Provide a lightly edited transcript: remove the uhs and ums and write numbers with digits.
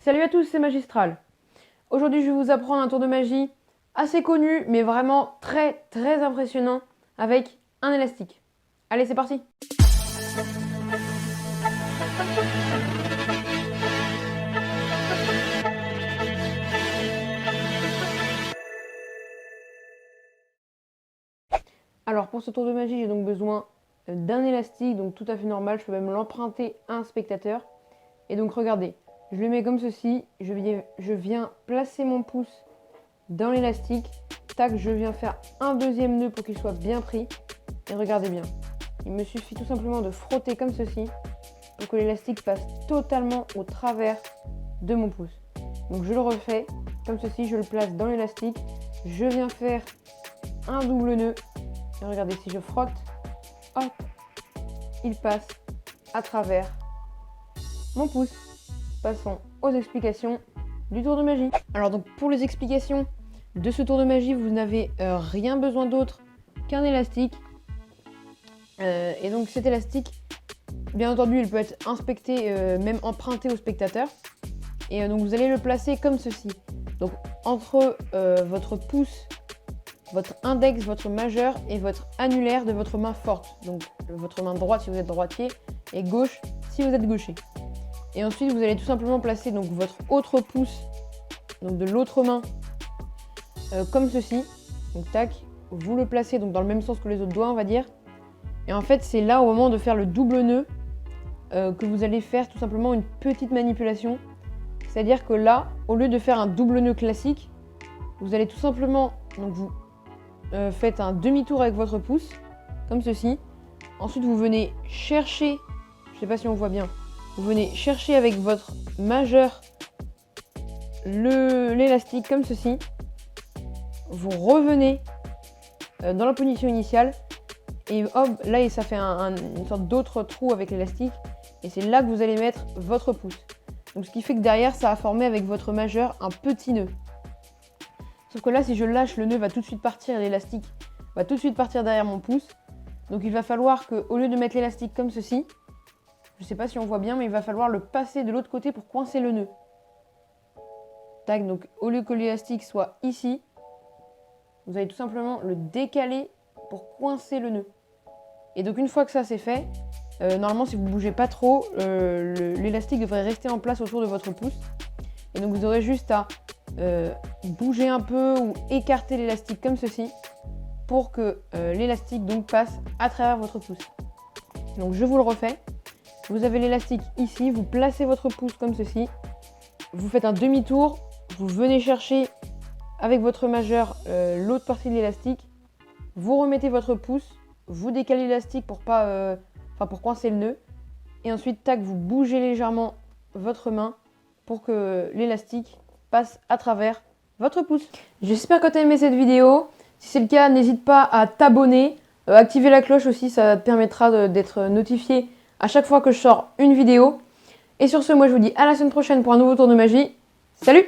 Salut à tous, c'est Magistral. Aujourd'hui, je vais vous apprendre un tour de magie assez connu, mais vraiment très impressionnant avec un élastique. Allez, c'est parti! Alors, pour ce tour de magie, j'ai donc besoin d'un élastique, donc tout à fait normal. Je peux même l'emprunter à un spectateur. Et donc, regardez, je le mets comme ceci. Je viens placer mon pouce dans l'élastique. Tac, je viens faire un deuxième nœud pour qu'il soit bien pris. Et regardez bien, il me suffit tout simplement de frotter comme ceci pour que l'élastique passe totalement au travers de mon pouce. Donc je le refais comme ceci, je le place dans l'élastique. Je viens faire un double nœud. Et regardez, si je frotte, hop, il passe à travers mon pouce. Passons aux explications du tour de magie. Alors donc pour les explications de ce tour de magie, vous n'avez rien besoin d'autre qu'un élastique. Et donc cet élastique, bien entendu, il peut être inspecté, même emprunté au spectateur. Et donc vous allez le placer comme ceci. Donc entre votre pouce, votre index, votre majeur et votre annulaire de votre main forte. Donc votre main droite si vous êtes droitier et gauche si vous êtes gaucher. Et ensuite vous allez tout simplement placer donc votre autre pouce, donc de l'autre main, comme ceci. Donc tac, vous le placez donc dans le même sens que les autres doigts, on va dire. Et en fait c'est là au moment de faire le double nœud que vous allez faire tout simplement une petite manipulation. C'est-à-dire que là, au lieu de faire un double nœud classique, vous allez tout simplement, donc vous faites un demi-tour avec votre pouce, comme ceci. Ensuite vous venez chercher, je ne sais pas si on voit bien, vous venez chercher avec votre majeur l'élastique comme ceci. Vous revenez dans la position initiale et hop, là ça fait une sorte d'autre trou avec l'élastique et c'est là que vous allez mettre votre pouce. Donc ce qui fait que derrière ça a formé avec votre majeur un petit nœud. Sauf que là si je lâche, le nœud va tout de suite partir et l'élastique va tout de suite partir derrière mon pouce. Donc il va falloir que, au lieu de mettre l'élastique comme ceci, je ne sais pas si on voit bien, mais il va falloir le passer de l'autre côté pour coincer le nœud. Tac, donc au lieu que l'élastique soit ici, vous allez tout simplement le décaler pour coincer le nœud. Et donc une fois que ça c'est fait, normalement si vous ne bougez pas trop, l'élastique devrait rester en place autour de votre pouce. Et donc vous aurez juste à bouger un peu ou écarter l'élastique comme ceci pour que l'élastique donc passe à travers votre pouce. Donc je vous le refais. Vous avez l'élastique ici, vous placez votre pouce comme ceci. Vous faites un demi-tour, vous venez chercher avec votre majeur l'autre partie de l'élastique. Vous remettez votre pouce, vous décalez l'élastique pour pour coincer le nœud. Et ensuite, tac, vous bougez légèrement votre main pour que l'élastique passe à travers votre pouce. J'espère que tu as aimé cette vidéo. Si c'est le cas, n'hésite pas à t'abonner, activer la cloche aussi, ça te permettra d'être notifié à chaque fois que je sors une vidéo. Et sur ce, moi je vous dis à la semaine prochaine pour un nouveau tour de magie. Salut!